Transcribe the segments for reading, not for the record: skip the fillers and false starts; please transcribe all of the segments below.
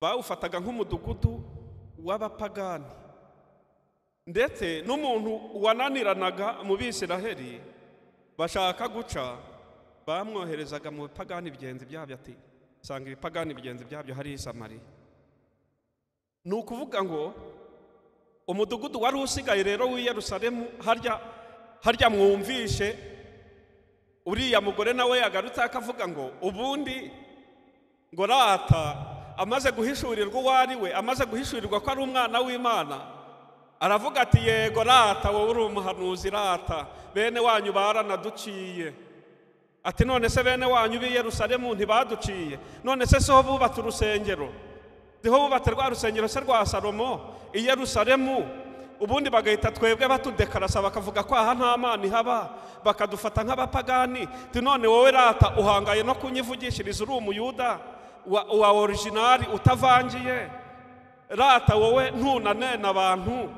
bawufataga nk'umudugudu w'abapagani, ndetse n'umuntu wananiranaga mu Bisiraheli bashaka guca bamwoherezaga mu bipagani bigenzi byabyo, ati sanga ibipagani bigenzi byabyo hari i Samariya. Ni ukuvuga ngo umudugudu wari usigaye rero w'i Yerusalemu, harya mwumvishe uriya mugore nawe yagarutse akavuga ngo ubundi ngo rata amaze guhishurirwa uwo ari we, amaze guhishurirwa ko ari umwana w'Imana, aravuga ati yego rata wowe uri umuhanuzi rata, bene wanyu baranaduciye. Ati none se bene wanyu b'i Yerusalemu ntibaduciye? None se so bubatse urusengero, diho bubatse rwa rusengero se rwa Salomo i Yerusalemu, ubundi bagahita twebwe batudekarasa bakavuga ko aha nta Mana ihaba, bakadufata nk'abapagani. Ti none wowe rata uhangaye no kunyivugishiriza uri umuyuda wa originali utavangiye, rata wowe ntunanena abantu,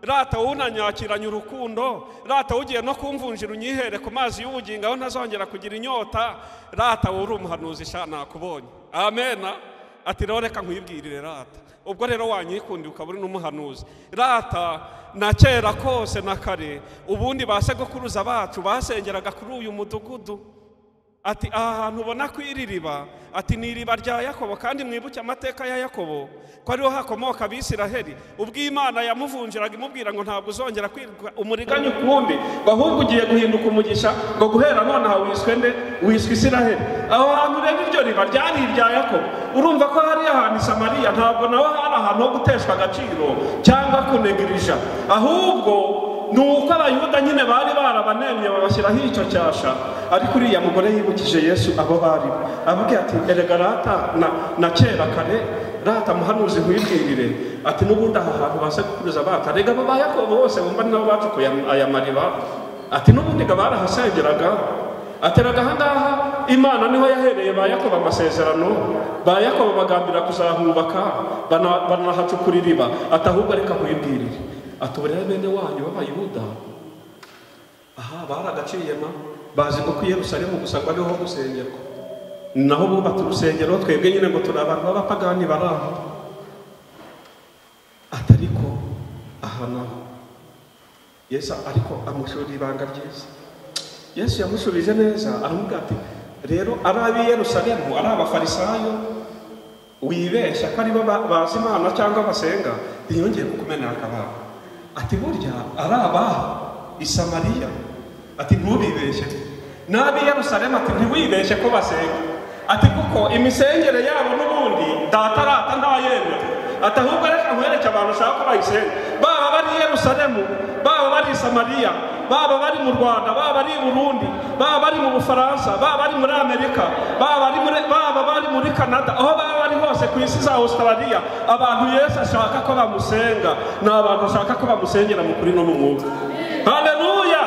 rata wowe unanyakiranye urukundo, rata ugiye no kumvunjira unyihere ku mazi y'ubugingo aho ntazongera kugira inyota, rata wowe uri umuhanuzi sha nakubonye. Amena. Ati rero reka nkwibwirire rata, ubwo rero wanyikundi ukaba uri n'umuhanuzi rata, na kera kose na kare ubundi basegokuruza bacu basengeraga kuri uyu mudugudu. Ati aha hantu ubona ko iri riba, ati ni iriba rya Yakobo, kandi mwibuke amateka ya Yakobo ko ariho hakomoka Abisiraheli, ubwo Imana yamuvunjiraga imubwira ngo ntabwo uzongera kwirwa umuriganya ukundi, ahubwo ugiye guhinduka umugisha, ngo guhera none aha wiswe Isiraheli. Aho hantu rero iryo riba ryari irya Yakobo. Urumva ko hari ahantu i Samariya ntabwo nawe hari ahantu ho guteshwa agaciro cyangwa kunegirija, ahubwo nuko abayuda nyine bari barabanemye babashyiraho icyo cyasha. Ariko uriya mugore yibukije Yesu abo bari, avuga ati erega rata na kera kare rata muhanuzi nkwibwirire, ati n'ubundi aha hantu basekuruza bata rega abo ba Yakobo bose bumva nabo bacukuye aya mariba, ati n'ubundi ga barahasengeraga. Ateraga ahangaha Imana niho yahereye ba Yakobo amasezerano, ba Yakobo bagambira kuzahubaka banahacukura iriba. Ati ahubwo reka nkwibwirire, atuburere bene wanyu b'Abayuda aha baragaciyema, bazi ko i Yerusalemu gusa ngo ariho gusengerwa, naho bubatse urusengero, twebwe nyine ngo turi abantu b'abapagani bari aho. Atariko aha naho Yesu ariko amushurira ibanga ryiza. Yesu yamushubije neza, aramubwira ati rero ari ab'i Yerusalemu, ari abafarisayo wibeshya ko aribo bazi Imana cyangwa basenga, ntiyongeye kukumenera akababo. Ati burya ari abaha i Samariya, ati ntubibeshye, n'ab'i Yerusalemu ati ntiwibeshye ko basenga, ati kuko imisengere yabo n'ubundi data rata ntayemera. Ati ahubwo reka nkwereke abantu ushaka ko bayisenga, baba bari i Yerusalemu, baba bari i Samariya, baba bari mu Rwanda, baba bari i Burundi, baba bari mu Bufaransa, baba bari muri Amerika, baba bari muri Canada, aho baba bari hose ku isi za Australia, abantu Yesu ashaka ko bamusenga ni abantu ashaka ko bamusengera mu kuri no mu mwuka. Haleluya.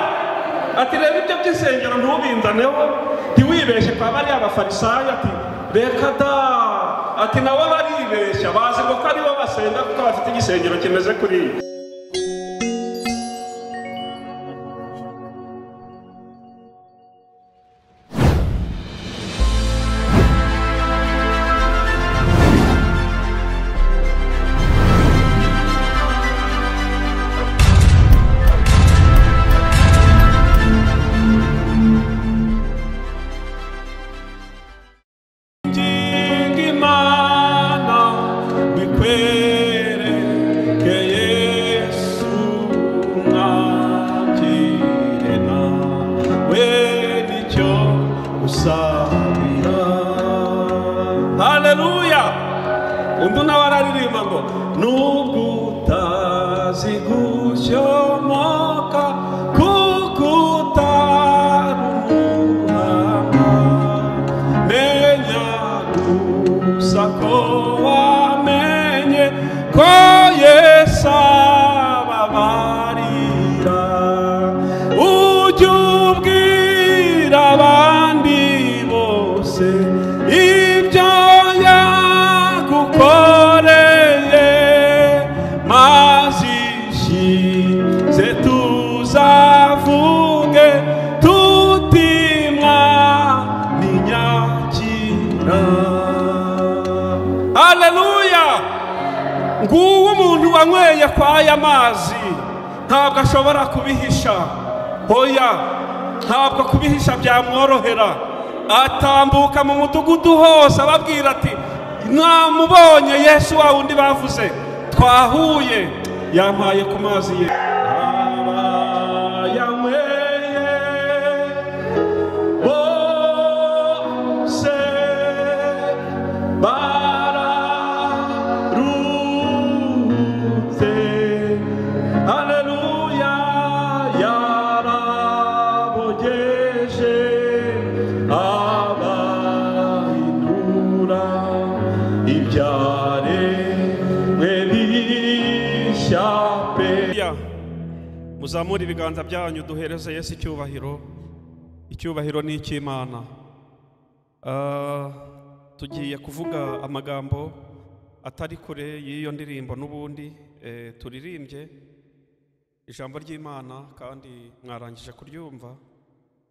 Ati rero ibyo by'isengero ntubinzaneho, ntiwibeshye kwa bari abafarisayo, ati reka da, ati nabo baribeshya, bazi ko aribo basenga kuko bafite igisengero kimeze kuriya. haleluya. Nguwo umuntu wanyweye kwa aya mazi ntabwo ashobora kubihisha, hoya ntabwo kubihisha byamworohera. Atambuka mu mudugudu hose ababwira ati mwamubonye Yesu wa wundi bavuze twahuye, yampaye ku mazi ye. Muzamura ibiganza byanyu duhereze Yesu icyubahiro. Icyubahiro ni icy'Imana. Tugiye kuvuga amagambo atari kure y'iyo ndirimbo n'ubundi turirimbye ijambo ry'Imana kandi mwarangije kuryumva.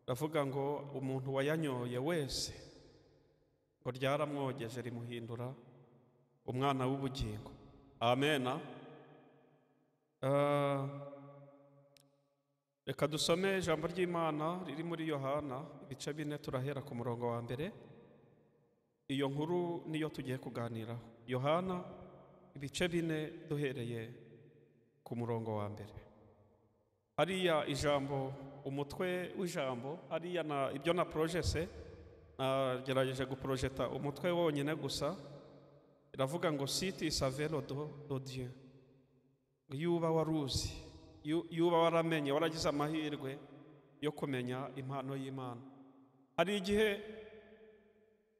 Ravuga ngo umuntu wayanyoye wese ngo ryaramwogeje rimuhindura umwana w'ubugingo. Amen. Reka dusome ijambo ry'Imana riri muri Yohana ibice 4 turahera ku murongo wa mbere. Iyo nkuru niyo tugiye kuganiraho. Yohana ibice 4 duhereye ku murongo wa mbere. Hariya ijambo, umutwe w'ijambo, hariya na ibyo na projese nagerageje guprojeta umutwe wonyine gusa. Iravuga ngo siti savelo do Dieu. Yuba waruzi, yuba waramenye, waragize amahirwe yo kumenya impano y'Imana. Hari igihe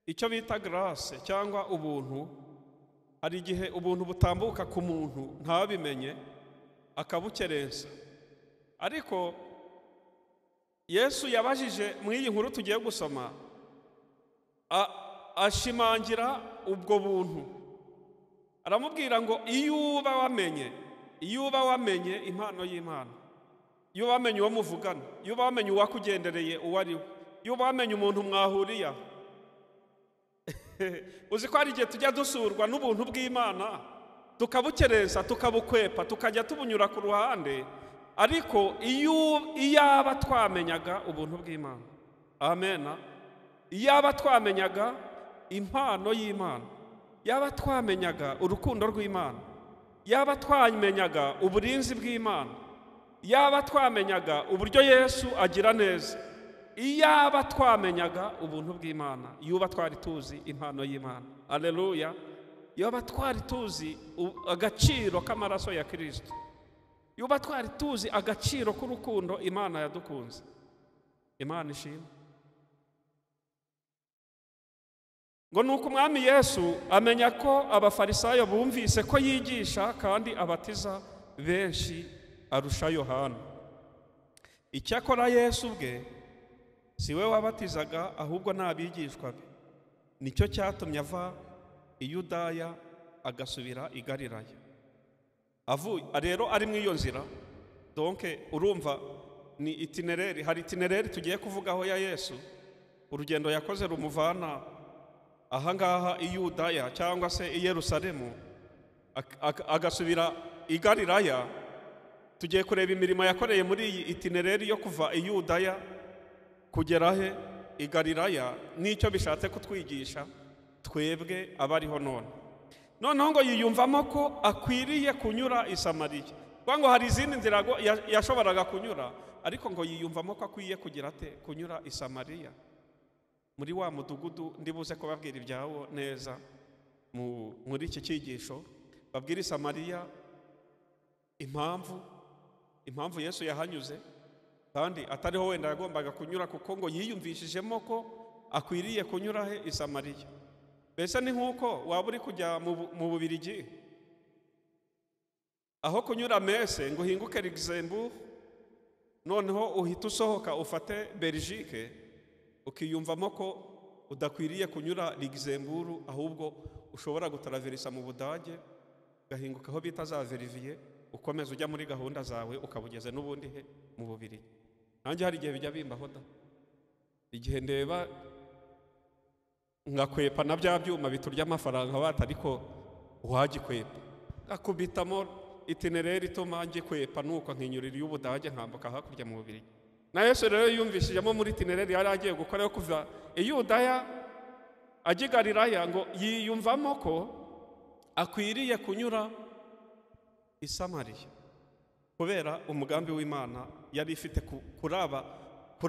icyo bita grâce cyangwa ubuntu, hari igihe ubuntu butambuka ku muntu ntabimenye akabukerensa. Ariko Yesu yabajije muri iyi nkuru tugiye gusoma ashimangira ubwo buntu. Aramubwira ngo iyuba wamenye impano y'Imana, iyo wamenye uwo muvugana, iyo wamenye uwakugendereye uwo ari we, iyo wamenye umuntu mwahuriya. Uzi ko hari igihe tujya dusurwa n'ubuntu bw'Imana tukabukereza, tukabukwepa, tukajya tubunyura ku ruhande. Ariko iyaba twamenyaga ubuntu bw'Imana, amen, iyaba twamenyaga impano y'Imana, yaba twamenyaga urukundo rw'Imana, yaba twamenyaga uburinzi bw'Imana, yaba twamenyaga uburyo Yesu agira neza, iyaba twamenyaga ubuntu bw'Imana, yuba twari tuzi impano y'Imana. Haleluya. Yuba twari tuzi agaciro k'amaraso ya Kristo, yuba twari tuzi agaciro k'urukundo Imana yadukunze. Imana ishimwe. Ngo nuko umwami Yesu amenya ko abafarisayo bumvise ko yigisha kandi abatiza benshi arusha Yohana. Icyakora Yesu bwe siwe wabatizaga ahubwo n'abigishwa be. Nicyo cyatumye ava i Yudaya agasubira i Galilaya. Rero ari mu iyo nzira, donc urumva ni itinerary, hari itinerary tugiye kuvugaho ya Yesu. Urugendo yakoze rumuvana ahangaha i Yudaya cyangwa se i Yerusalemu agasubira i Galilaya. Tugiye kureba imirimo yakoreye muri iyi itinerary yo kuva i Yudaya kugera he i Galilaya, nicyo bishatse kutwigisha twebwe abariho none. Noneho ngo yiyumvamo ko akwiriye kunyura i Samariya. Ngo hari izindi nzira yashoboraga kunyura, ariko ngo yiyumvamo ko akwiye kugira ate kunyura i Samariya. Muri wa mudugudu ndibuze ko babwira ibyawo neza muri iki cyigisho, babwira i Samariya impamvu Yesu yahanyuze, kandi atariho wenda yagombaga kunyura, kuko ngo yiyumvishijemo ko akwiriye kunyura he i Samariya. Mbese ni nk'uko waba uri kujya mu Bubiligi, aho kunyura Mese ngo uhinguke Luxembourg, noneho uhita usohoka ufate Belgique, ukiyumvamo ko udakwiriye kunyura Luxembourg, ahubwo ushobora gutaraverisa mu Budage ugahinguka aho bita za Verviers, ukomeza ujya muri gahunda zawe ukabugeze n'ubundi he mu Bubiligi. Nanjye hari igihe bijya bimbaho da, igihe ndeba ngakwepa na bya byuma biturya amafaranga bata, ariko wagikwepa akubitamo itinereri ituma ngikwepa nuko nkinyurira y'Ubudage nkambuka hakurya mu Bubiligi. Na Yesu rero yumvishijemo muri itinereri yari agiye gukora yo kuva Yudaya ajya i Galilaya ngo yiyumvamo ko akwiriye kunyura i Samariya kubera umugambi w'Imana yari ifite kuri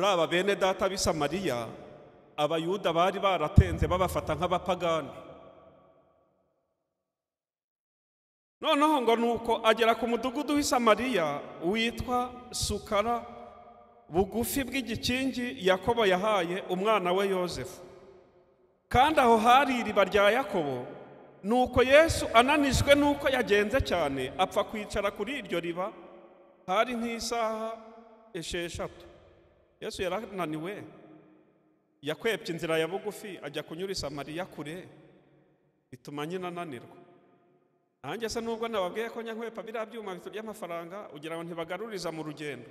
aba bene data b'i Samariya. Abayuda bari baratenze babafata nk'abapagani. Noneho ngo nuko agera ku mudugudu w'i Samariya witwa Sukara, bugufi bw'igikingi Yakobo yahaye umwana we Yosefu. Kandi aho hari iriba rya Yakobo. Nuko Yesu ananijwe nuko yagenze cyane apfa kwicara kuri iryo riba. Hari nk'isaha 6. Yesu yarananiwe, yakwepye inzira ya bugufi ajya kunyura i Samariya kure, bituma nyina ananirwa. Nanjye se nubwo nababwiye ko nyankwepa biriya byuma biturya amafaranga ugira ngo ntibagaruriza mu rugendo.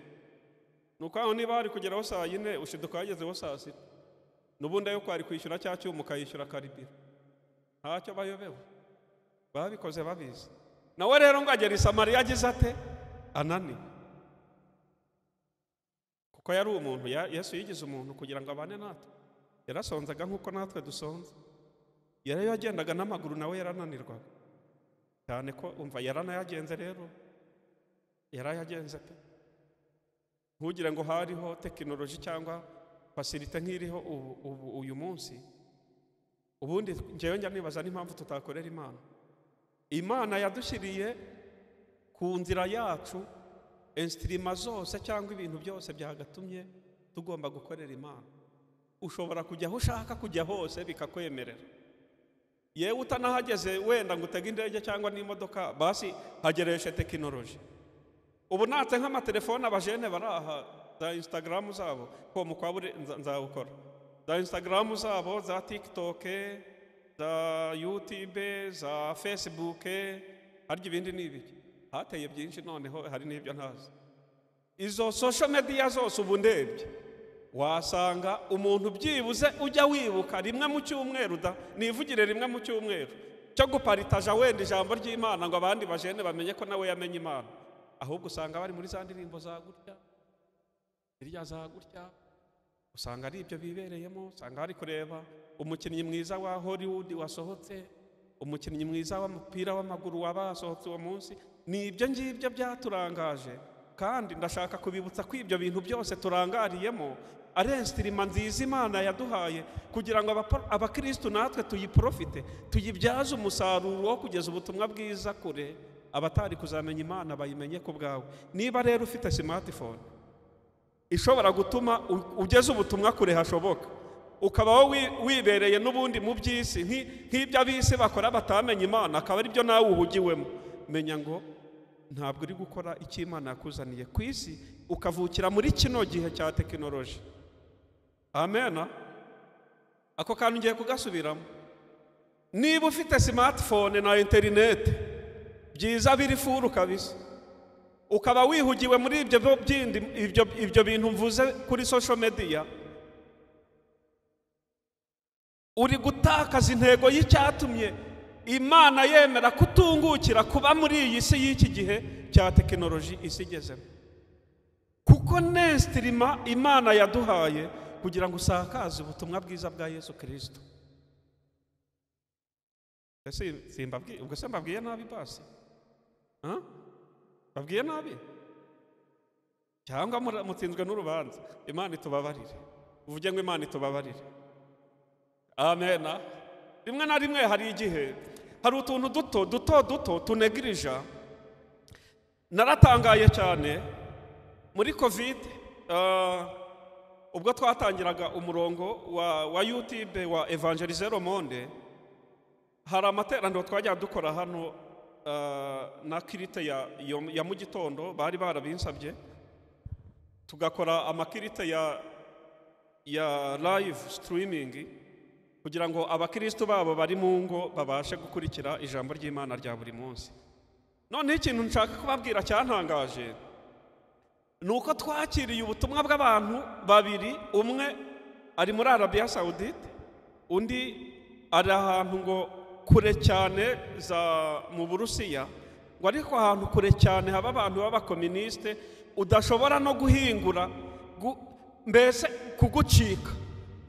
Nuko aho niba hari kugeraho saa 4 ushiduka yagezeho saa 6. Nubundi ayo kwari kwishyura cya cyuma ukayishyura karibira. Ntacyo bayobewe, babikoze babizi. Nawe rero ngo agera i Samariya agize ate? Ananiwe. Kuko yari umuntu, Yesu yigize umuntu kugira ngo abane natwe. Yarasonzaga nk'uko natwe dusonza. Yari yagendaga n'amaguru nawe yarananirwaga cyane ko umva yaranayagenze rero. Yarayagenze pe. Ntugire ngo hariho tekinoloji cyangwa fasilite nk'iriho uyu munsi. Ubundi ngewe njya nibaza n'impamvu tutakorera Imana. Imana yadushyiriye ku nzira yacu instrima zose cyangwa ibintu byose byagatumye tugomba gukorera Imana. Ushobora kujya aho ushaka kujya hose bikakwemerera. Yewe utanahageze wenda ngo utege indege cyangwa n'imodoka, basi hagereshe tekinoloji. Ubu natse nk'amatelefone abajene baraha za Instagram zabo ko mukwabure nzawukora. Za Instagram zabo, za TikTok, za YouTube, za Facebook, harya ibindi n'ibiki. Hateye byinshi noneho hari n'ibyo ntazi. Izo social media zose ubu ndebye wasanga umuntu byibuze ujya wibuka rimwe mu cyumweru nivugire rimwe mu cyumweru cyo guparitaja wenda ijambo ry'Imana ngo abandi bajene bamenye ko nawe yamenye Imana. Ahubwo usanga bari muri za ndirimbo za gutya, irya za gutya, usanga ari ibyo bibereyemo. Usanga hari kureba umukinnyi mwiza wa Hollywood wasohotse, umukinnyi mwiza w'umupira w'amaguru wabasohotse uwo munsi. Ni ibyo ngibyo byaturangaje, kandi ndashaka kubibutsa ko ibyo bintu byose turangariyemo ari instrima nziza Imana yaduhaye kugira ngo abakristo natwe tuyiprofite, tuyibyaze umusaruro wo kugeza ubutumwa bwiza kure, abatari kuzamenya Imana bayimenye ko bwawe. Niba rero ufite smartphone ishobora gutuma ugeze ubutumwa kure hashoboka, ukaba wibereye n'ubundi mu by'isi nk'ibyo abisi bakora batamenye Imana, akaba ari byo nawe uhugiwemo, menya ngo ntabwo uri gukora icyo Imana yakuzaniye ku isi, ukavukira muri kino gihe cya tekinoloji. Amen. Ako kantu ngiye kugasubiramo. Niba ufite smartphone na internet byiza biri furu kabisa, ukaba wihugiwe muri ibyo bintu mvuze kuri social media, uri gutakaza intego y'icyatumye Imana yemera kutungukira kuba muri iyi si y'iki gihe cya tekinoloji isi igezemo. Kuko nestrima Imana yaduhaye kugira ngo usakaze ubutumwa bwiza bwa Yesu Kristo. Ubwo se mbabwiye nabi basi? Babwiye nabi? Cyangwa mutsinzwe n'urubanza? Imana itubabarire. Uvuge ngo Imana itubabarire. Amen. Rimwe na rimwe hari igihe hari utuntu duto tunegirija. Naratangaye cyane muri COVID, ubwo twatangiraga umurongo wa YouTube wa Evangeliser Le Monde. Hari amateraniro twajya dukora hano na kirite ya mu gitondo bari barabinsabye, tugakora amakirite ya live streaming kugira ngo abakristo babo bari mu ngo babashe gukurikira ijambo ry'Imana rya buri munsi. None ikintu nshaka kubabwira cyantangaje nuko twakiriye ubutumwa bw'abantu babiri, umwe ari muri Arabia Saudite, undi ari ahantu ngo kure cyane mu Burusiya, ngo ariko ahantu kure cyane haba abantu b'abakomuniste udashobora no guhingura mbese kugucika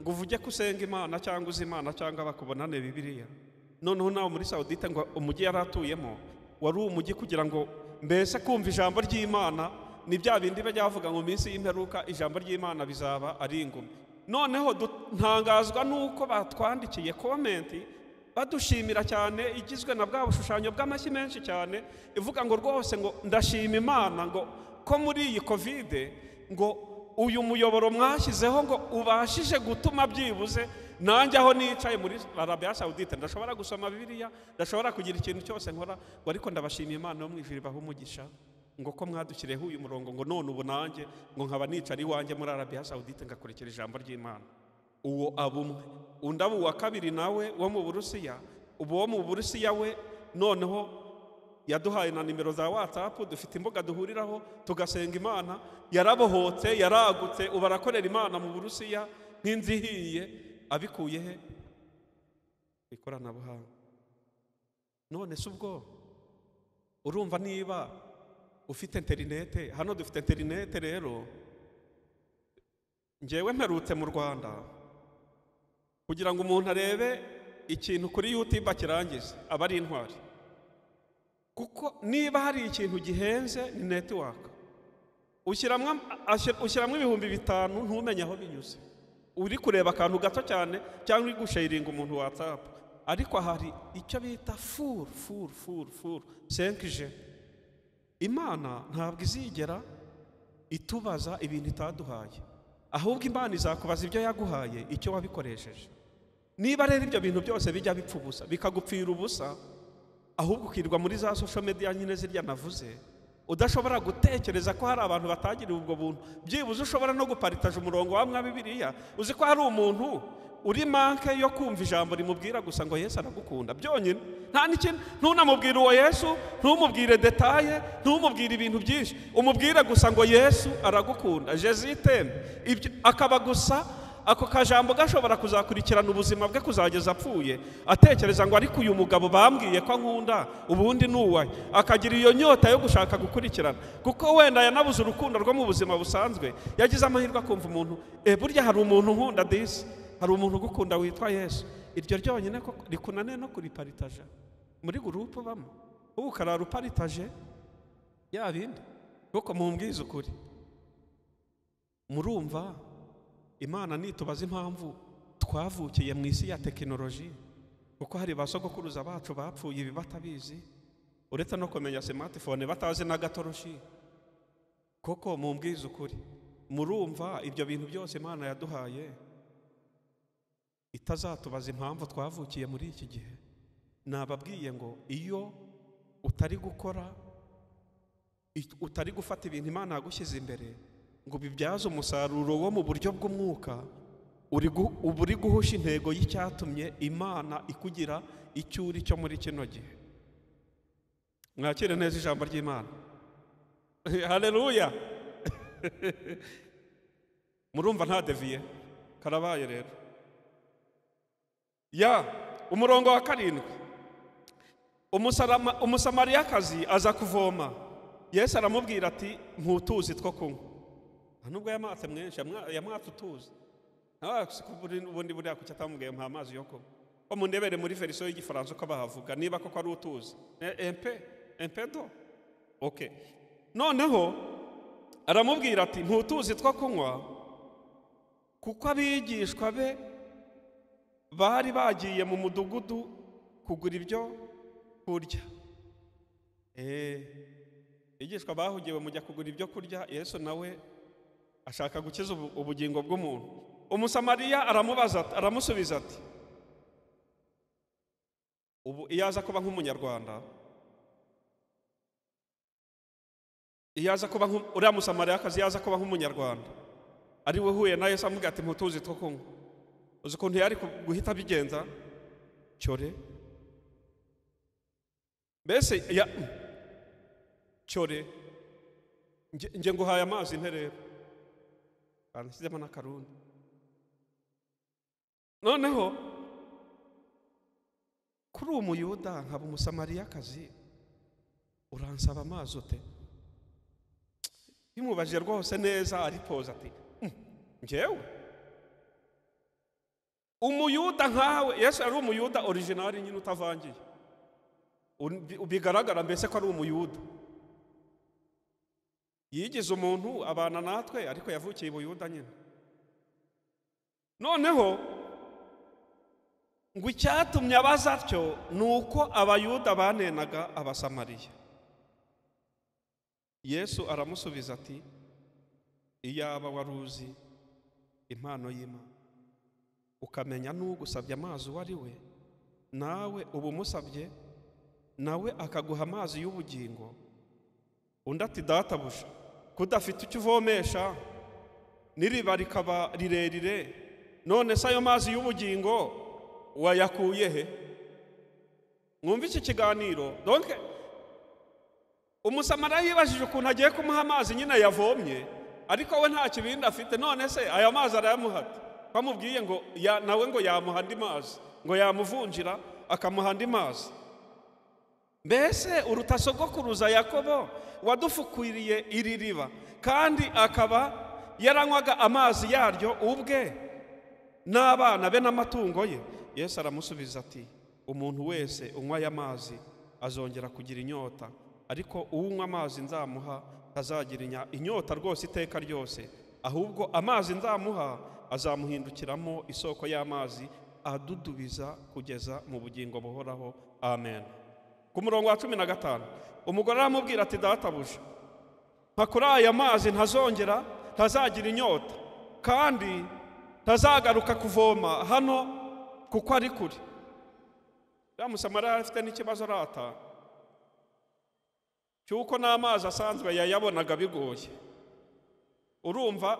ngo uvuge ko usenga Imana cyangwa uzi Imana cyangwa bakubonane Bibiliya. Noneho nawe muri Saudite ngo umujyi yaratuyemo wari umujyi kugira ngo mbese kumva ijambo ry'Imana ni bya bindi bajyavuga ngo minsi y'imperuka ijambo ry'Imana bizaba ari ingumi. Noneho ntangazwa nuko batwandikiye komenti badushimira cyane igizwe na bwa bushushanyo bw'amashyi menshi cyane ivuga ngo rwose ngo ndashima Imana ngo ko muri iyi Covid ngo uyu muyoboro mwashyizeho ngo ubashije gutuma byibuze nanjye aho nicaye muri Arabia Saudite ndashobora gusoma Bibiliya, ndashobora kugira ikintu cyose nkora, ngo ariko ndabashimiye Imana yo mu ijuru ibaha umugisha ngo ko mwadukireho uyu murongo ngo none ubu nanjye ngo nkaba nicara iwanjye muri Arabia Saudite ngakurikira ijambo ry'Imana. Uwo abumwe undi abo wa kabiri nawe wo mu Burusiya, ubu wo mu Burusiya we noneho yaduhaye na nimero za WhatsApp, dufite imbuga duhuriraho tugasenga Imana, yarabohotse yaragutse ubarakorera Imana mu Burusiya nk'inzihiye abikuye he ikoranabuhanga. None se ubwo urumva niba ufite interinete, hano dufite interinete rero, njyewe mperutse mu Rwanda kugira ngo umuntu arebe ikintu kuri YouTube akirangize aba ari intwari, kuko niba hari ikintu gihenze ni network, ushyiramo 5,000 ntumenye aho binyuze, uri kureba akantu gato cyane cyangwa uri gusharinga umuntu WhatsApp, ariko hari icyo bita full 5G. Imana ntabwo izigera itubaza ibintu itaduhaye, ahubwo Imana izakubaza ibyo yaguhaye icyo wabikoresheje. Niba rero ibyo bintu byose bijya bipfa ubusa bikagupfira ubusa, ahubwo ukirwa muri za social media nyine zirya navuze, udashobora gutekereza ko hari abantu batagiriye ubwo buntu, byibuze ushobora no guparitaje umurongo wa Bibiliya, uzi ko hari umuntu uri manke yo kumva ijambo rimubwira gusa ngo Yesu aragukunda byonyine, nta n'ikintu, ntunamubwire uwo Yesu, ntumubwire detaye, ntumubwire ibintu byinshi, umubwire gusa ngo Yesu aragukunda, Jésus t'aime. Ibyo akaba gusa ako kajambo gashobora kuzakurikirana ubuzima bwe kuzageza apfuye, atekereza ngo ariko uyu mugabo bambwiye ko ankunda ubundi nuwaye, akagira iyo nyota yo gushaka gukurikirana, kuko wenda yanabuze urukundo rwo mu buzima busanzwe, yagize amahirwe akumva umuntu burya hari umuntu nkunda disi, hari umuntu ugukunda witwa Yesu. Iryo ryonyine ko rikunane no kuriparitaje muri gurupe bamo, ubu karara uparitaje ya bindi, kuko mumbwiza ukuri. Murumva Imana nitubaza impamvu twavukiye mu isi ya tekinoloji, kuko hari basogokuruza bacu bapfuye ibi batabizi, uretse no kumenya smartphone batazi na gatoroshi. Koko mumbwiza ukuri, murumva ibyo bintu byose Imana yaduhaye itazatubaza impamvu twavukiye muri iki gihe. Nababwiye ngo iyo utari gukora, utari gufata ibintu Imana yagushyize imbere ngo bibyaze umusaruro wo mu buryo bw'umwuka, uri guhusha intego y'icyatumye Imana ikugira icyo uri cyo muri kino gihe. Mwakire neza ijambo ry'Imana. Haleluya. Murumva nta deviye karabaye rero. Umurongo wa 7, umusamariyakazi aza kuvoma, Yesu aramubwira ati ntutuzi two kunywa. Nubwo yamatse mwenshi yamwatse utuzi, ubundi buriya kuki atamubwiye mpa amazi yo kunywa, ko mundebere muri verisiyo y'Igifaransa uko bahavuga niba koko ari utuzi empedo. Okay, noneho aramubwira ati ntutuzi two kunywa, kuko abigishwa be bari bagiye mu mudugudu kugura ibyo kurya. Igishwa bahugiwe mujya kugura ibyo kurya, Yesu nawe ashaka gukiza ubugingo bw'umuntu. Umusamariya aramusubiza ati, ubu iyaza kuba nk'umunyarwanda, iyaza kuba uriya musamariyakazi yaza kuba nk'umunyarwanda, ari we huye na Yesu amubwira ati ntutuzi two kunywa, uzi ukuntu yari guhita bigenza cyore, mbese cyore nge nguhaye amazi nterero anshyizemo n'akarundi. Noneho kuri umuyuda nkaba umusamariyakazi uransaba amazi ute? Bimubaje rwose neza aripoza ati njyewe umuyuda nkawe. Yesu ari umuyuda original nyine utavangiye, bigaragara mbese ko ari umuyuda, yigize umuntu abana natwe ariko yavukiye ubuyuda nyine. Noneho ngo icyatumye abaza atyo nuko abayuda banenaga abasamariya. Yesu aramusubiza ati iyaba waruzi impano y'Imana ukamenya n'ugusabye amazi uwo ari we, nawe uba umusabye nawe akaguha amazi y'ubugingo. Undi ati databuja, kudafite icyo uvomesha n'iriba rikaba rirerire, none se ayo mazi y'ubugingo wayakuye he? Mwumva iki kiganiro? Donc umusamariya yibajije ukuntu agiye kumuha amazi nyine yavomye, ariko we nta kibindi afite. None se aya mazi arayamuhata? Bamubwiye ngo nawe ngo yamuha andi mazi, ngo yamuvunjira akamuha andi mazi. Mbese uruta sogokuruza Yakobo wadufukwiriye iri riba, kandi akaba yaranywaga amazi yaryo ubwe n'abana be n'amatungo ye. Yesu aramusubiza ati umuntu wese unywa aya mazi azongera kugira inyota, ariko unywa amazi nzamuha azagira inyota rwose iteka ryose, ahubwo amazi nzamuha azamuhindukiramo isoko y'amazi adudubiza kugeza mu bugingo buhoraho. Amen. Ku murongo wa 15 umugore aramubwira ati databuja, nka kuri aya mazi ntazagira inyota, kandi ntazagaruka kuvoma hano kuko ari kure. Ya musamariya afite n'ikibazo arata cyuko n'amazi asanzwe yayabonaga bigoye. Urumva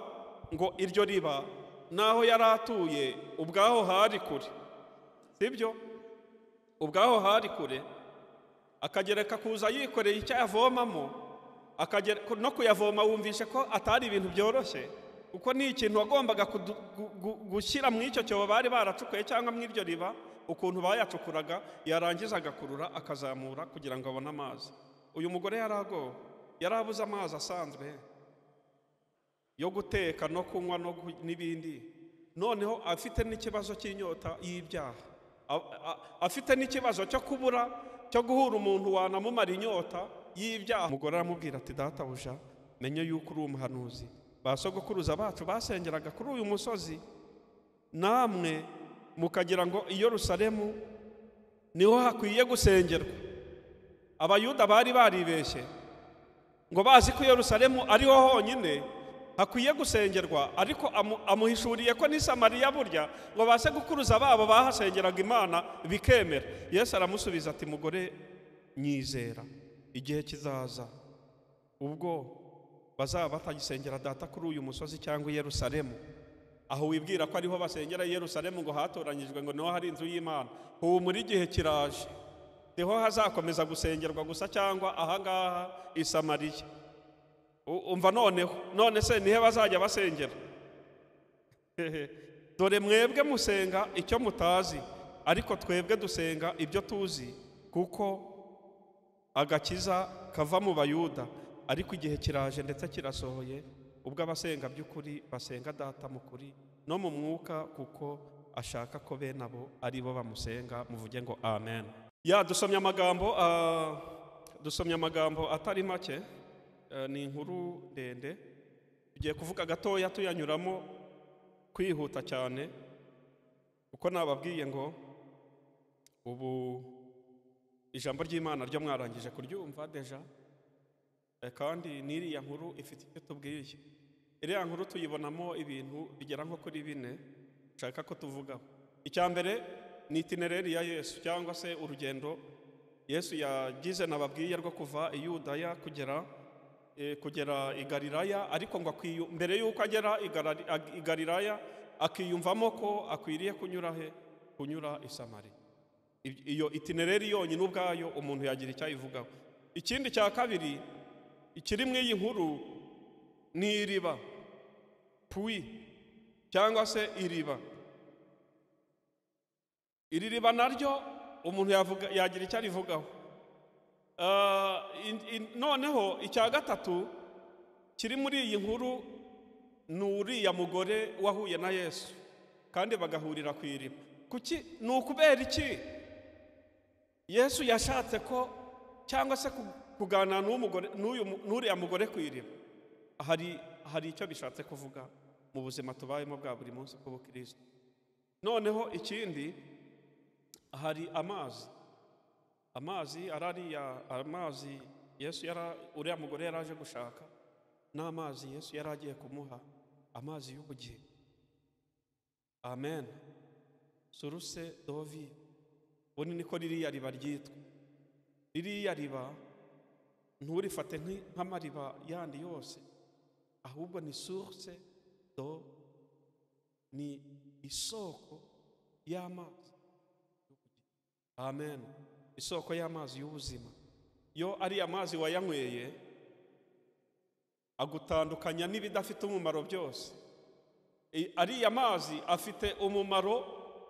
ngo iryo riba naho yaratuye ubwaho hari kure, sibyo? Ubwaho hari kure, akagereka kuza yikoreye icyo yavomamo, no kuyavoma wumvishe ko atari ibintu byoroshye, kuko ni ikintu wagombaga gushyira mu icyo cyobo bari baracukuye cyangwa mu iryo riba, ukuntu bayacukuraga, yarangiza agakurura akazamura kugira ngo abone amazi. Uyu mugore yaragowe, yarabuze amazi asanzwe yo guteka no kunywa n'ibindi, noneho afite n'ikibazo cy'inyota y'ibyaha, afite n'ikibazo cyo kubura, cyo guhura umuntu wanamumara inyota y'ibyaha. Umugore aramubwira ati databuja, menye yuko uri umuhanuzi. Basogokuruza bacu basengeraga kuri uyu musozi, namwe mukagira ngo i Yerusalemu niho hakwiye gusengerwa. Abayuda bari baribeshye ngo bazi ko Yerusalemu ariho honyine hakwiye gusengerwa, ariko amuhishuriye ko ni Samariya burya ngo base gukuruza babo bahasengeraga Imana bikemera. Yesu aramusubiza ati mugore nyizera, igihe kizaza ubwo bazaba batagisengera data kuri uyu musozi cyangwa i Yerusalemu, aho wibwira ko ariho basengera i Yerusalemu ngo hatoranyijwe ngo niho hari inzu y'Imana. Ubu muri gihe kiraje niho hazakomeza gusengerwa gusa, cyangwa ahangaha i Samariya. Umva none se nihe bazajya basengera? Dore mwebwe musenga icyo mutazi, ariko twebwe dusenga ibyo tuzi, kuko agakiza kava mu Bayuda. Ariko igihe kiraje ndetse kirasohoye ubwo abasenga by'ukuri basenga data mu kuri no mu mwuka, kuko ashaka ko bene abo ari bo bamusenga. Muvuge ngo amen. Dusomye amagambo atari make, ni inkuru ndende, tugiye kuvuga gatoya tuyanyuramo kwihuta cyane, kuko nababwiye ngo ubu ijambo ry'Imana ryo mwarangije kuryumva deja, kandi n'iriya nkuru ifite icyo tubwiye. Iriya nkuru tuyibonamo ibintu bigera nko kuri 4 nshaka ko tuvugaho. Icya mbere ni itinereri ya Yesu, cyangwa se urugendo Yesu yagize nababwiye rwo kuva i Yudaya kugera i Galilaya, ariko ngo mbere yuko agera i Galilaya akiyumvamo ko akwiriye kunyura i Samariya. Iyo itinereri yonyine ubwayo umuntu yagira icyo ayivugaho. Ikindi cya kabiri ikiri mu iyi nkuru ni iriba, cyangwa se iriba. Iri riba naryo umuntu yagira icyo arivugaho. Noneho icya gatatu kiri muri iyi nkuru ni uriya mugore wahuye na Yesu kandi bagahurira ku iriba. Kuki? Ni ukubera iki Yesu yashatse ko cyangwa se kuganira n'uriya mugore ku iriba? Hari icyo bishatse kuvuga mu buzima tubayemo bwa buri munsi bw'ubukristo. Noneho ikindi, hari amazi arariya amazi Yesu uriya mugore yaraje gushaka, n'amazi Yesu yaragiye kumuha, amazi y'ubugingo. Amen. Source de vie. Boni niko ririya riba ryitwa. Ririya riba nturifate nk'amariba yandi yose, ahubwo ni source do, ni isoko y'amazi. Amen. Isoko y'amazi y'ubuzima. Yo ari amazi wayanyweye agutandukanya n'ibidafite umumaro byose. Ari amazi afite umumaro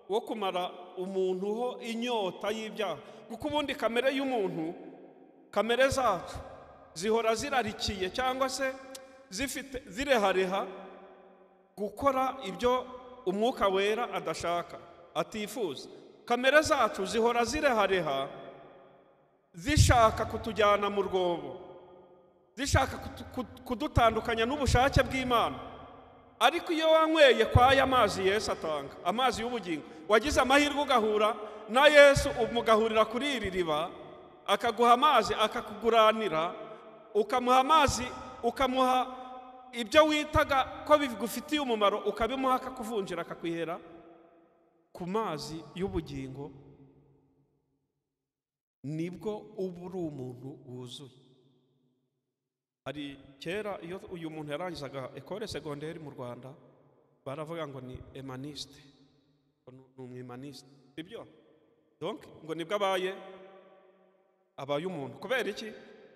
wo kumara umuntu ho inyota y'ibyaha, kuko ubundi kamere y'umuntu, kamere zacu zihora zirarikiye cyangwa se zifite zirehareha gukora ibyo umwuka wera adashaka, atifuza. Kamere zacu zihora zirehareha zishaka kutujyana mu rwobo, zishaka kudutandukanya n'ubushake bw'Imana. Ariko iyo wanyweye kwa aya mazi Yesu atanga, amazi y'ubugingo, wagize amahirwe ugahura na Yesu, umugahurira kuri iri riba, akaguha amazi, akakuguranira, ukamuha amazi, ukamuha ibyo witaga ko bigufitiye umumaro, ukabimuha akakuvunjira, akakwihera ku mazi y'ubugingo. Nibwo uba uri umuntu wuzuye. Hari kera iyo uyu muntu yarangizaga école secondaire mu Rwanda, baravuga ngo ni emaniste, ni umwimaniste, sibyo? Donc ngo nibwo abaye umuntu. Kubera iki?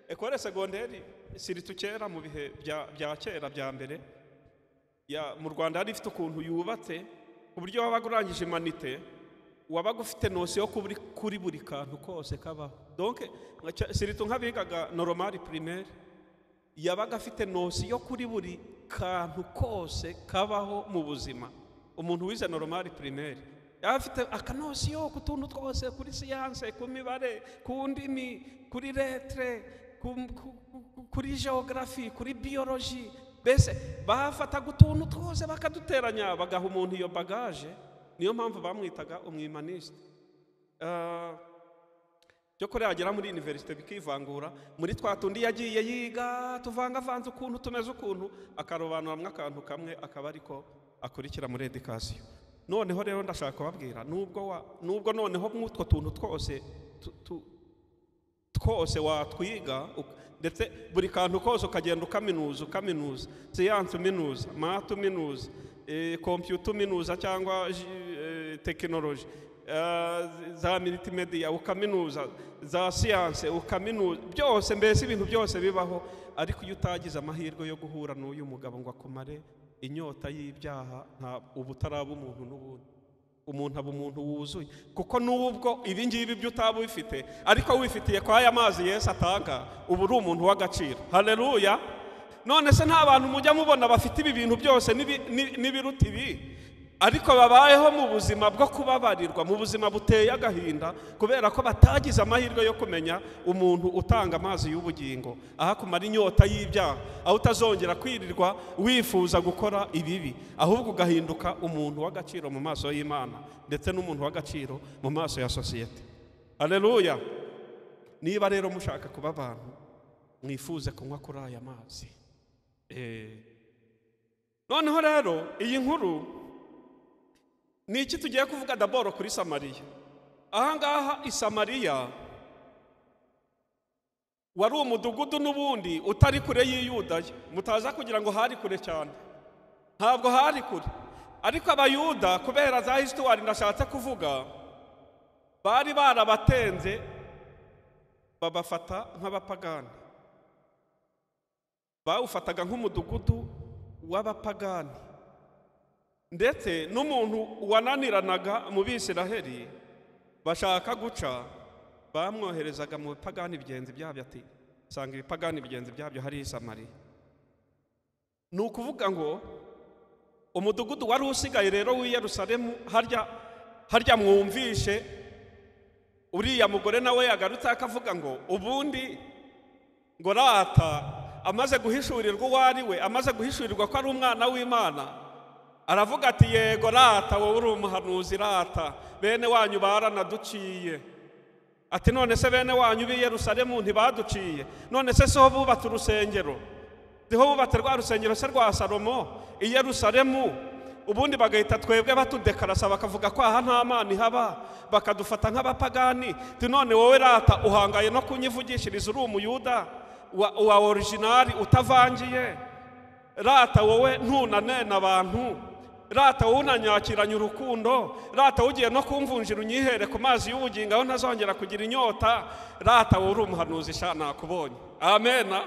École secondaire siritu kera mu bihe bya kera bya mbere mu Rwanda yari ifite ukuntu yubatse, ku buryo wabaga urangije humanité wabaga ufite notion kuri buri kantu kose kabaho. Donc siritu nk'abigaga normal primaire yabaga afite notion kuri buri kantu kose kabaho mu buzima. Umuntu wize normal primaire afite akanosiyo ku tuntu twose, kuri science, ku mibare, ku ndimi, kuri lettre, kuri geography, kuri biology. Bese bafataga utuntu twose bakaduteranya bagaha umuntu iyo bagage. Niyo mpamvu bamwitaga umwimaniste. Cyo kore agera muri université bikivangura muri twatundi yagiye yiga tuvangavanze ukuntu tumeze ukuntu, akarobanura akantu kamwe akaba ariko akurikira muri education. Noneho rero ndashaka kubabwira, nubwo noneho mwutwo tuntu twose watwiga, ndetse buri kantu kose ukagenda ukaminuza, science uminuza, math uminuza, computer uminuza cyangwa technology, za multimedia ukaminuza, za science ukaminuza, byose mbese ibintu byose bibaho. Ariko iyo utagize amahirwe yo guhura n'uyu mugabo ngo akumare inyota y'ibyaha, nta ubutaraba umuntu n'ubundi. Umuntu aba umuntu wuzuye, kuko nubwo ibi ngibi byo utaba wifite, ariko wifitiye kwa aya mazi Yesu atanga, ubu uri umuntu w'agaciro. Haleluya. None se nta bantu mujya mubona bafite ibi bintu byose n'ibiruta ibi, ariko babayeho mu buzima bwo kubabarirwa, mu buzima buteye agahinda, kubera ko batagize amahirwe yo kumenya umuntu utanga amazi y'ubugingo, aha kumara inyota y'ibyaha, aho utazongera kwirirwa wifuza gukora ibibi, ahubwo ugahinduka umuntu w'agaciro mu maso y'Imana, ndetse n'umuntu w'agaciro mu maso ya societe. Haleluya. Niba rero mushaka kuba abantu, mwifuze kunywa kuri aya mazi. Noneho rero iyi nkuru ni iki tugiye kuvuga d'abord kuri Samariya. Aha ngaha i Samariya wari umudugudu n'ubundi utari kure y'Iyudaya. Mutaza kugira ngo hari kure cyane, ntabwo hari kure. Ariko abayuda kubera za histoire ndashatse kuvuga, bari barabatenze babafata nk'abapagani. Bawufataga nk'umudugudu w'abapagani, ndetse n'umuntu wananiranaga mu Bisiraheli bashaka guca bamwoherezaga mu bipagani bigenzi byabyo, ati sanga ibipagani bigenzi byabyo hari i Samariya. Ni ukuvuga ngo umudugudu wari usigaye rero w'i Yerusalemu, harya mwumvishe uriya mugore nawe yagarutse akavuga ngo ubundi ngo rata amaze guhishurirwa uwo ari we, amaze guhishurirwa ko ari umwana w'Imana, aravuga ati yego rata wowe uri umuhanuzi rata, bene wanyu baranaduciye. Ati none se bene wanyu b'i Yerusalemu ntibaduciye? None se so bubatse urusengero, diho bubatse rwa rusengero se rwa Salomo i Yerusalemu, ubundi bagahita twebwe batudekarasa bakavuga ko aha nta Mana ihaba, bakadufata nk'abapagani. Ti none wowe rata uhangaye no kunyivugishiriza uri umuyuda wa originali utavangiye, rata wowe ntunanena abantu, rata wowe unanyakiranye urukundo, rata ugiye no kumvunjira unyihere ku mazi y'ubugingo aho ntazongera kugira inyota, rata wowe uri umuhanuzi sha nakubonye. Amena.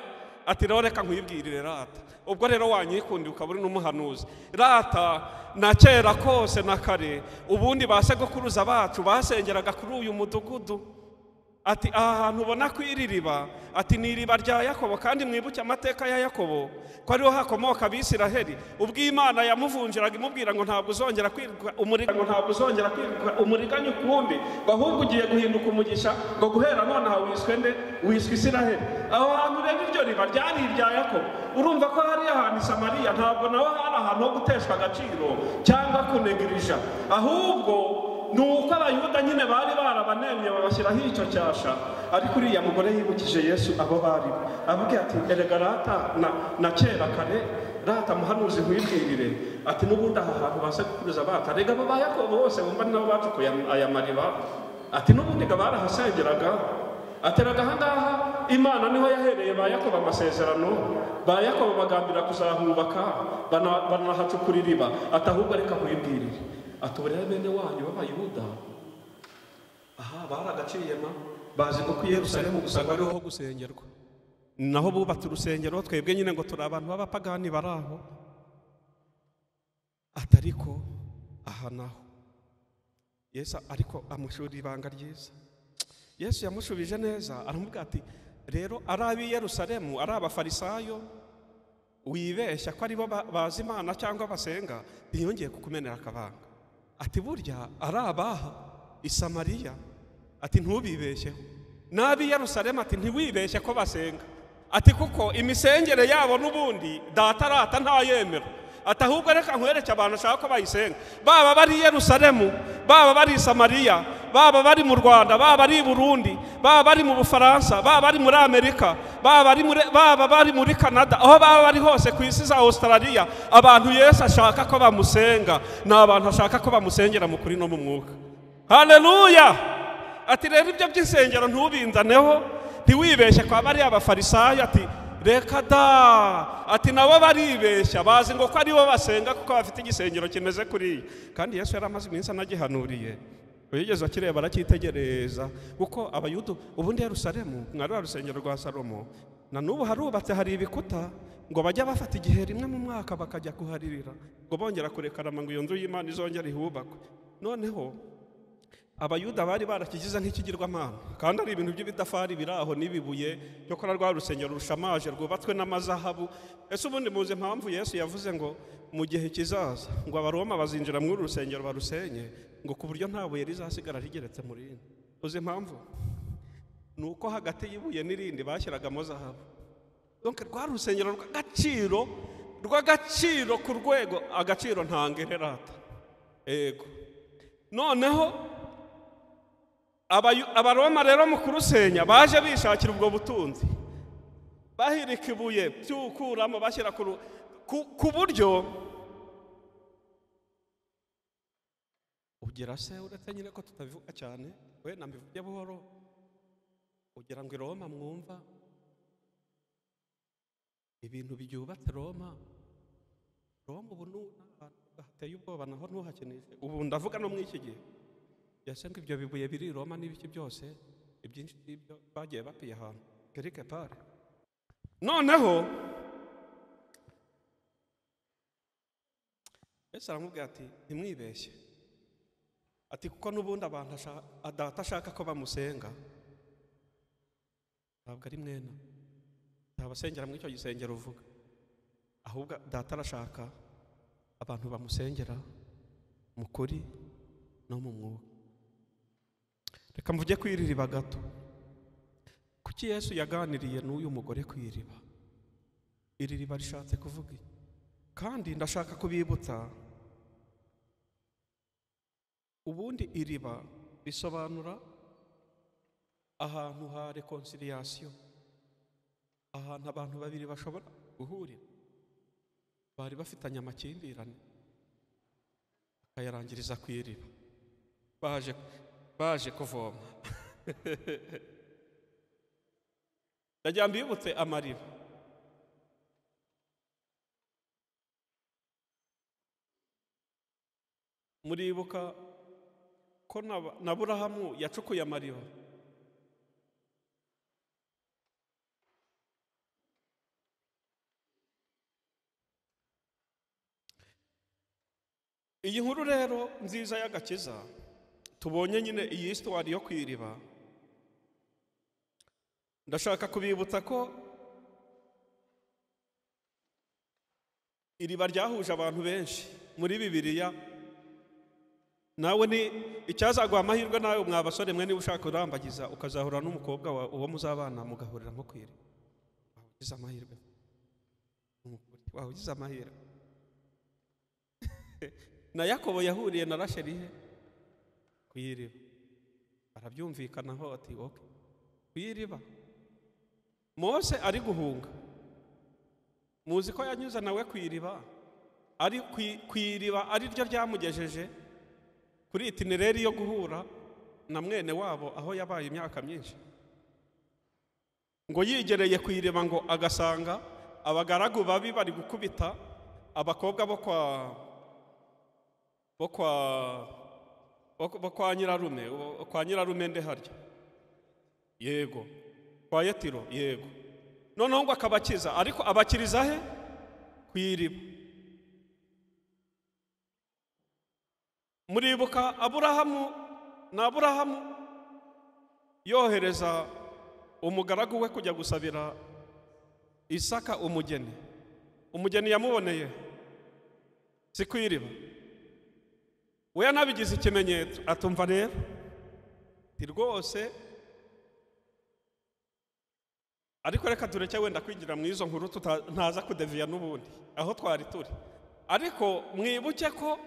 Ati rero reka nkwibwirire rata, ubwo rero wanyikundi ukaba uri n'umuhanuzi rata, na kera kose na kare ubundi basegokuruza bacu basengeraga kuri uyu mudugudu. Ati aha hantu ubona ko iri riba, ati ni iriba rya Yakobo, kandi mwibuke amateka ya Yakobo ko ariho hakomoka Abisiraheli, ubwo Imana yamuvunjiraga imubwira ngo ntabwo uzongera kwirwa umuriganya ukundi, ahubwo ugiye guhinduka umugisha, ngo guhera none aha wiswe Isiraheli. Aho hantu rero iryo riba ryari irya Yakobo. Urumva ko hari ahantu i Samariya ntabwo naho hari ahantu ho guteshwa agaciro cyangwa kunegirija, ahubwo nuko abayuda nyine bari barabanemye babashyiraho icyo cyasha. Ariko uriya mugore yibukije Yesu abo bari, avuga ati erega rata na kera kare rata muhanuzi nkwibwirire, ati n'ubundi aha hantu basekuruza bata rega abo ba Yakobo bose bumva nabo bacukuye aya mariba, ati n'ubundi ga barahasengeraga. Ateraga ahangaha Imana niho yahereye ba Yakobo amasezerano, ba Yakobo bagambira kuzahubaka banahacukura iriba. Ati ahubwo reka nkwibwirire, atuburira bene wanyu b'Abayuda aha baragaciyema, bazi ko i Yerusalemu gusa bariho gusengerwa, naho bubatse urusengero, twebwe nyine ngo turi abantu b'abapagani baraho. Atariko aha naho Yesu ariko amushura ibanga ryiza. Yesu yamushubije neza, aramubwira ati rero ari ab'i Yerusalemu ari abafarisayo wibeshya ko aribo bazi Imana cyangwa basenga, ntiyongeye kukumenera akabanga. Ati burya ari abaha i Samariya, ati ntubibeshyeho, n'ab'i Yerusalemu ati ntiwibeshye ko basenga, ati kuko imisengere yabo n'ubundi data rata ntayemera. Ati ahubwo reka nkwereke abantu ashaka ko bayisenga, baba bari i Yerusalemu, baba bari i Samariya, baba bari mu Rwanda, baba bari i Burundi, baba bari mu Bufaransa, baba bari muri Amerika, baba bari muri Canada, aho baba bari hose ku isi za Australia, abantu Yesu ashaka ko bamusenga ni abantu ashaka ko bamusengera mu kuri no mu mwuka. Haleluya. Ati rero ibyo by'insengero ntubinzaneho, ntiwibeshye kwa bari abafarisayo. Ati reka da, ati nabo baribeshya, bazi ngo ko ari bo basenga kuko bafite igisengero kimeze kuriya. Kandi Yesu yari amaze iminsi anagihanuriye, uyigeze akireba aracyitegereza, kuko Abayuda ubundi Yerusalemu mwari urusengero rwa Salomo, na n'ubu harubatse hari ibikuta, ngo bajya bafata igihe rimwe mu mwaka bakajya kuharirira, ngo bongera kurekarama ngo iyo nzu y'Imana izongera ihubakwe. Noneho Abayuda bari barakigize nk'ikigirwamana, kandi ari ibintu by'ibidafari biraho n'ibibuye byo kora rwa rusengero rushamaje rwubatswe n'amazahabu. Ese ubundi muzi impamvu Yesu yavuze ngo mu gihe kizaza ngo Abaroma bazinjira muri uru rusengero barusenye, ngo ku buryo nta buye rizasigara rigeretse mu rindi? Uzi impamvu? Nuko hagati y'ibuye n'irindi bashyiragamo zahabu. Donc rwa rusengero rw'agaciro ku rwego agaciro ntangererata. Ego. Noneho Abaroma rero mu kurusenya baje bishakira ubwo butunzi, bahirika ibuye by'ukuramo bashyira ku buryo ugira se, uretse nyine ko tutabivuga cyane, we nambivuge buhoro, ugira ngo i Roma mwumva ibintu byubatse Roma ubu hateye ubwoba, naho ntuhakeneshe. Ubu ndavuga no muri iki gihe yasenga ibyo bibuye biri i Roma n'ibiki byose, ibyinshi by'ibyo bagiye bapiye ahantu quelque part. Noneho Yesu aramubwira ati ntimwibeshye, ati kuko n'ubundi abantu data ashaka ko bamusenga ntabwo ari mwene ntabasengera muri icyo gisengero uvuga, ahubwo data arashaka abantu bamusengera mu kuri no mu mwuka. Reka mvuge ku iriba gato. Kuki Yesu yaganiriye n'uyu mugore ku iriba? Iri riba rishatse kuvuga iki? Kandi ndashaka kubibutsa, ubundi iriba bisobanura ahantu ha reconciliation, ahantu abantu babiri bashobora guhurira bari bafitanye amakimbirane bakayarangiriza ku iriba baje kuvoma. Ndagira mbibutse amariba. Muribuka ko na Aburahamu yacukuye amariba? Iyi nkuru rero nziza y'agakiza tubonye nyine iyi histoire yo ku iriba, ndashaka kubibutsa ko iriba ryahuje abantu benshi muri Bibiliya. Nawe ni icyazaguha amahirwe nawe mwa basore mwe niba ushaka kurambagiza ukazahura n'umukobwa uwo muzabana mugahurira nko ku iriba, wahugize amahirwe, wahugize amahirwe. Na Yakobo yahuriye na Rasheli ku iriba, barabyumvikanaho ati okay ku iriba. Mose ari guhunga, muzi ko yanyuze nawe ku iriba, ari ku iriba ari ryo ryamugejeje kuri itinereri yo guhura na mwene wabo aho yabaye imyaka myinshi. Ngo yigereye ku iriba ngo agasanga abagaragu babi bari gukubita abakobwa bo kwa nyirarume, kwa nyirarume nde harya, yego kwa Yetiro, yego. Noneho ngo akabakiza, ariko abakiriza he? Ku iriba. Muribuka Aburahamu yohereza umugaragu we kujya gusabira Isaka umugeni. Umugeni yamuboneye si ku iriba. We yanabigize ikimenyetso, atumva rero ti rwose, ariko reka tureke wenda kwinjira mu izo nkuru ntaza kudeviya n'ubundi aho twari turi. Ariko mwibuke ko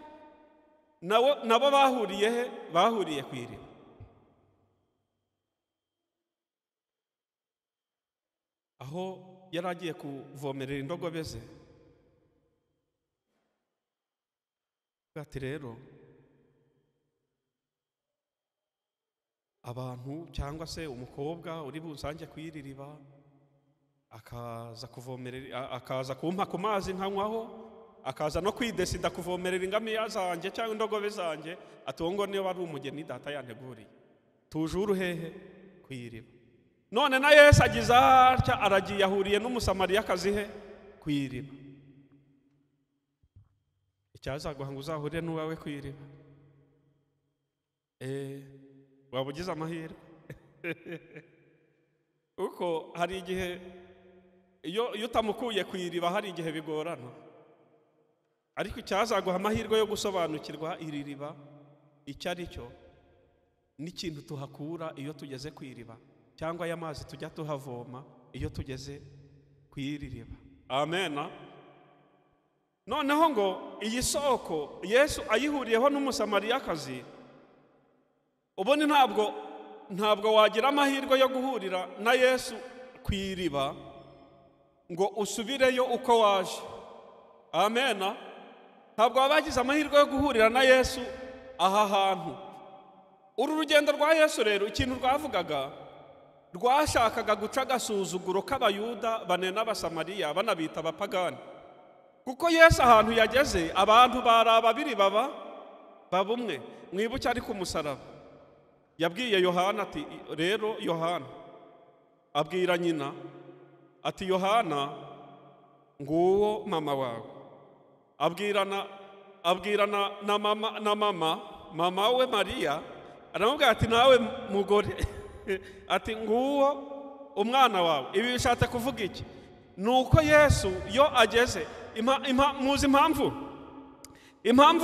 nabo bahuriye he? Bahuriye ku iriba. Aho yari agiye kuvomerera indogobe ze, ati rero abantu cyangwa se umukobwa uri busange ku iri riba akaza kuvomerera, akaza kumpa ku mazi nkanywaho, akaza no kwidesida kuvomerera ingamiya zanjye cyangwa indogobe zanjye, atongo niyo bari umugeni data yanteguriye. Tuje uruhehe ku iriba. None na Yesu agize atya, aragiye ahuriye n'umusamariyakazi he? Ku iriba. Icyazaguha ngo uzahurire n'uwawe ku iriba? Waba ugize amahirwe. Uko hari igihe iyo utamukuye ku iriba hari igihe bigorana, ariko icyazaguha amahirwe yo gusobanukirwa iri riba icyo ari cyo n'ikintu tuhakura iyo tugeze ku iriba, cyangwa aya mazi tujya tuhavoma iyo tugeze ku iri riba. Amen. Noneho ngo iyi soko Yesu ayihuriyeho n'umusamariyakazi, ubone ntabwo wagira amahirwe yo guhurira na Yesu ku iriba ngo usubireyo uko waje. Amen. Ntabwo wabagize amahirwe yo guhurira na Yesu aha hantu. Uru rugendo rwa Yesu rero ikintu rwavugaga, rwashakaga guca agasuzuguro k'abayuda banena abasamariya banabita abapagani. Kuko Yesu ahantu yageze abantu bari ababiri baba umwe. Mwibuke ari ku musaraba yabwiye Yohana ati, rero Yohana abwira nyina ati, Yohana nguwo mama wawe. Abwirana na mama mama we Mariya aramubwira ati nawe mugore ati nguwo umwana wawe. Ibi bishatse kuvuga iki? Nuko Yesu yo ageze muzi impamvu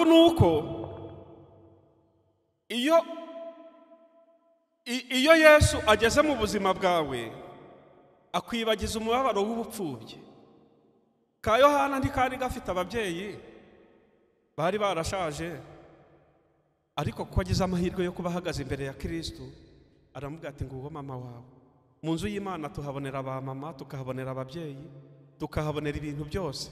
nuko iyo Yesu ageze mu buzima bwawe akwibagiza umubabaro w'ubupfubyi. Ka Yohana ntikari gafite ababyeyi, bari barashaje, ariko ko agize amahirwe yo kuba ahagaze imbere ya Kristo, aramubwira ati nguwo mama wawe. Mu nzu y'Imana tuhabonera abamama, tukahabonera ababyeyi, tukahabonera ibintu byose.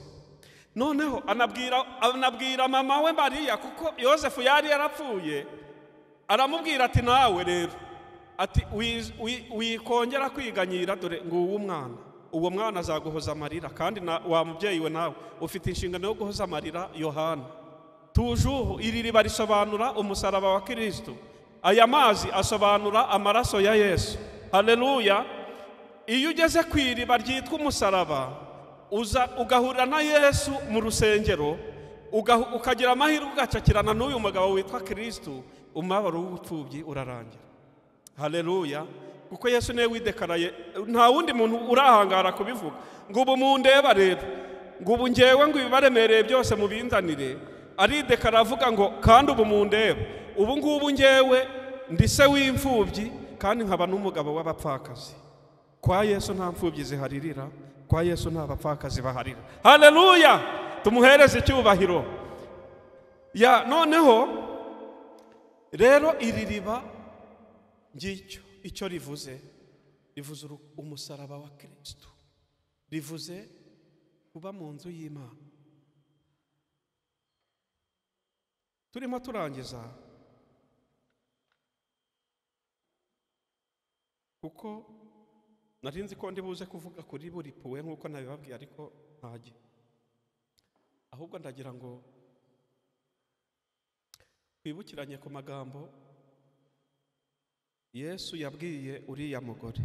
Noneho anabwira mama we Mariya, kuko Yosefu yari yarapfuye, aramubwira ati nawe rero ati wikongera kwiganyira, dore nguwo umwana, uwo mwana azaguhoza amarira, kandi wa mubyeyi we nawe ufite inshingano yo guhoza amarira Yohana. Tujuhu iri riba risobanura umusaraba wa Kristo, aya mazi asobanura amaraso ya Yesu. Haleluya. Iyo ugeze ku iriba ryitwa umusaraba, ugahurira na Yesu mu rusengero, ukagira amahirwe ugacakirana n'uyu mugabo witwa Kristo, umubabaro w'ubupfubyi urarangira. Haleluya. Kuko Yesu niwe widekaraye, nta wundi muntu urahangara kubivuga ngo ubu mundeba rero, ngo ubu ngewe ngo ibibaremereye byose mubindanire. Aridekara avuga ngo kandi ubu mundeba, ubu ngubu ngewe ndi se w'imfubyi kandi nkaba n'umugabo w'abapfakazi. Kwa Yesu nta mfubyi ziharirira, kwa Yesu nta bapfakazi baharira. Haleluya. Tumuhereze icyubahiro. Noneho rero iri riba ngicyo icyo rivuze umusaraba wa Kristo, rivuze kuba mu nzu y'Imana. Turimo turangiza, kuko narinzi ko ndi buze kuvuga kuri buri puwe nk'uko nabibabwiye, ariko ntajye, ahubwo ndagira ngo twibukiranye ku magambo Yesu yabwiye uriya mugore.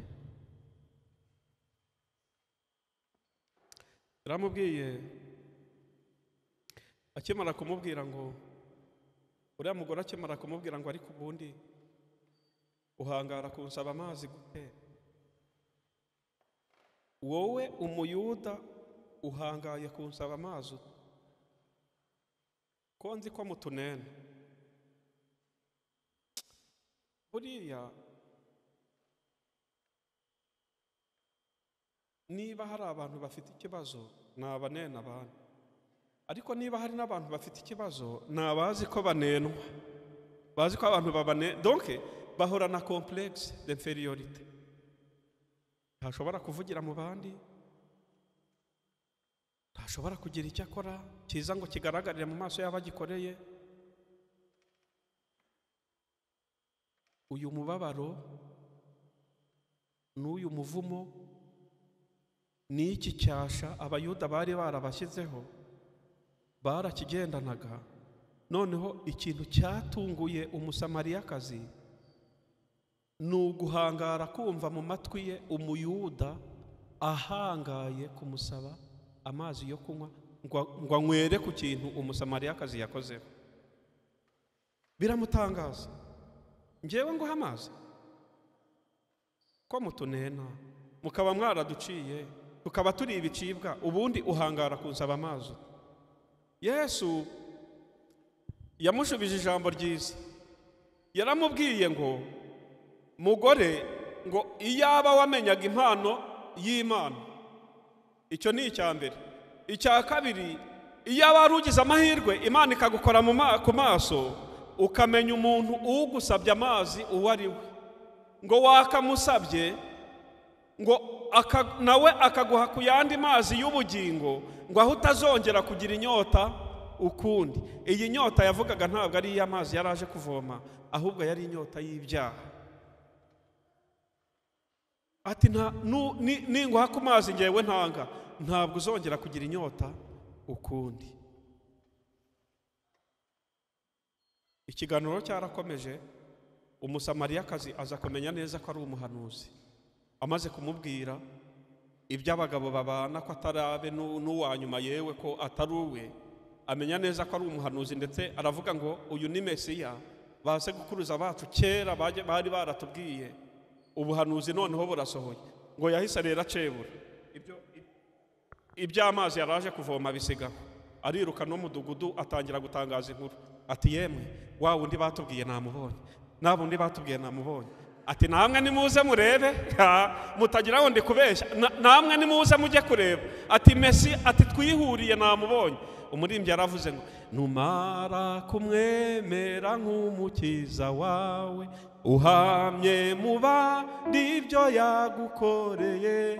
Yaramubwiye akimara kumubwira ngo, uriya mugore akimara kumubwira ngo ariko ubundi uhangara kunsaba amazi gute? Wowe umuyuda uhangaye kunsaba amazi, ko nzi ko mutunena. Buriya niba hari abantu bafite ikibazo nabanena abantu, ariko niba hari n'abantu bafite ikibazo nabazi ko banenwa, bazi ko abantu babane, donc bahora na complexe d'infériorité. Ntashobora kuvugira mu bandi, ntashobora kugira icyo akora cyiza ngo kigaragarire mu maso y'abagikoreye. Uyu mubabaro n'uyu muvumo n'iki cyasha abayuda bari barabashyizeho barakigendanaga. Noneho ikintu cyatunguye umusamariyakazi ni uguhangara kumva mu matwi ye umuyuda ahangaye kumusaba amazi yo kunywa ngo anywere ku kintu umusamariyakazi yakozeho. Biramutangaza. Ngewe ngo amazi ko mutunena, mukaba mwaraduciye, tukaba turi ibicibwa, ubundi uhangara kunsaba amazi. Yesu yamushubije ijambo ryiza. Yaramubwiye ngo mugore, ngo iyaba wamenyaga impano y'Imana. Icyo ni icya mbere. Icya kabiri, iyaba wari ugize amahirwe Imana ikagukora ku maso, ukamenya umuntu ugusabye amazi uwo ari we, ngo wakamusabye ngo nawe akaguha ku yandi mazi y'ubugingo, ngo aho utazongera kugira inyota ukundi. Iyi nyota yavugaga ntabwo ari iy'amazi yari aje kuvoma, ahubwo yari inyota y'ibyaha. Ati ninguha ku mazi ngewe ntanga, ntabwo uzongera kugira inyota ukundi. Ikiganiro cyarakomeje, umusamariyakazi aza kumenya neza ko ari umuhanuzi. Amaze kumubwira iby'abagabo babana ko atarabe n'uwa nyuma, yewe ko atari uwe, amenya neza ko ari umuhanuzi, ndetse aravuga ngo uyu ni Mesiya, basekuruza bacu kera bari baratubwiye ubuhanuzi noneho burasohoye ngo yahise rero acebura iby'amazi yaraje kuvoma bisigaho ariruka no mudugudu atangira gutangaza inkuru ati yemwe wa wundi batubwiye namubonye nabundi batubwiye namubonye ati namwe nimuze murebe mutagira ngo ndi kubeshya namwe nimuze mujye kureba ati Messi ati twihuriye namubonye umurimbyi yaravuze ngo numara kumwemera nk'umukiza wawe uhamye mu bandi ibyo yagukoreye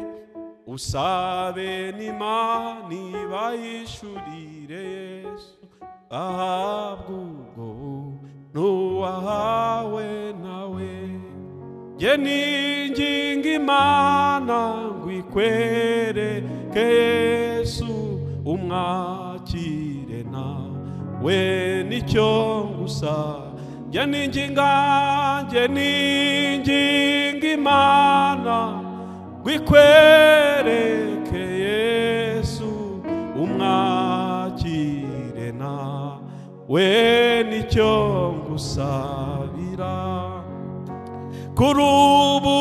usabe n'Imana ibayishurire Yesu ahabwa ubwo n'uwahawe nawe jye ninginga Imana ngo ikwereke Yesu umwakire nawe nicyo gusa jye ninginga Imana ngo ikwereke Yesu umwakire nawe nicyo ngusabira kuri ubu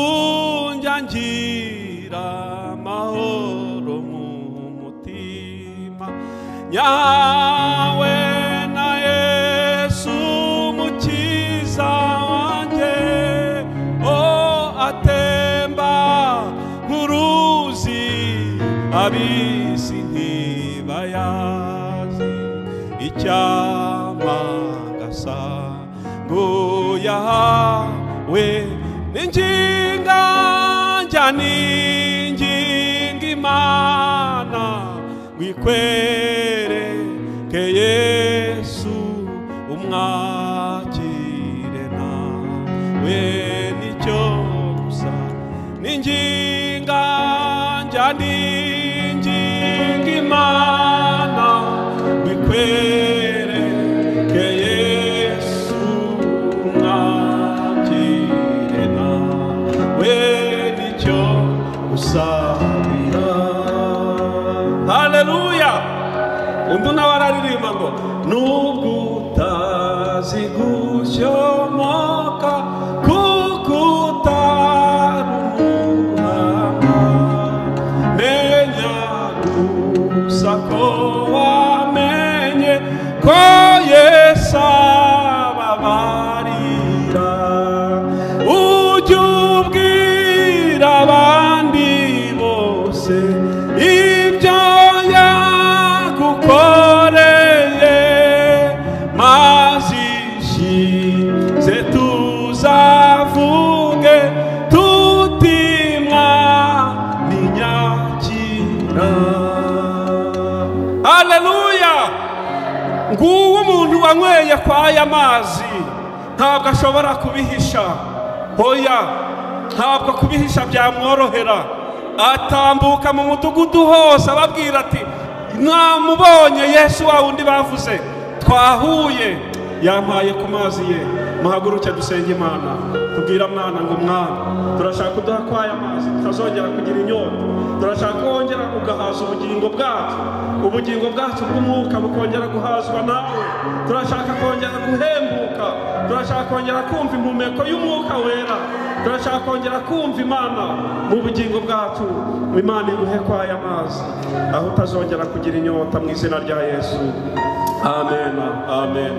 njya ngira amahoro mu mutima nyawe na Yesu umukiza wanjye atemba nk'uruzi abisi ntibayazi icyamangasa ngo yahawe ninginga Imana ngikwereke Yesu umwakire nawe nicyo gusa ninginga Imana ngikwereke Yesu umwakire nawe nicyo usabira. Haleluya. Undi nawe araririmba ngo nubwo utazi gushomoka kuko utari umuhanga menya gusa ko wamenye ko Yesu ababarira ujye ubwira abandi bose ibyo yagukoreye mazishize tuzavuge tutimwa ninyakira. Haleluya. Nguwo umuntu wanyweye kwaya mazi ntabwo ashobora kubihisha. Hoya ntabwo kubihisha byamworohera atambuka mu mudugudu hose ababwira ati mwamubonye Yesu wa wundi bavuze twahuye yampaye ku mazi ye. Muhaguruke dusenge Imana tubwira Mwana ngo Mwana turashaka kuduha kwaya mazi tutazongera kugira inyota. Turashaka kongera ugahaza ubugingo bwacu bw'umwuka bukongera guhazwa nawe. Turashaka kongera guhembuka. Turashaka kongera kumva impumeko y'umwuka wera. Turashaka kongera kumva Imana mu bugingo bwacu. Imana iguhe kwaya mazi aho utazongera kugira inyota mu izina rya Yesu. Amen. Amen.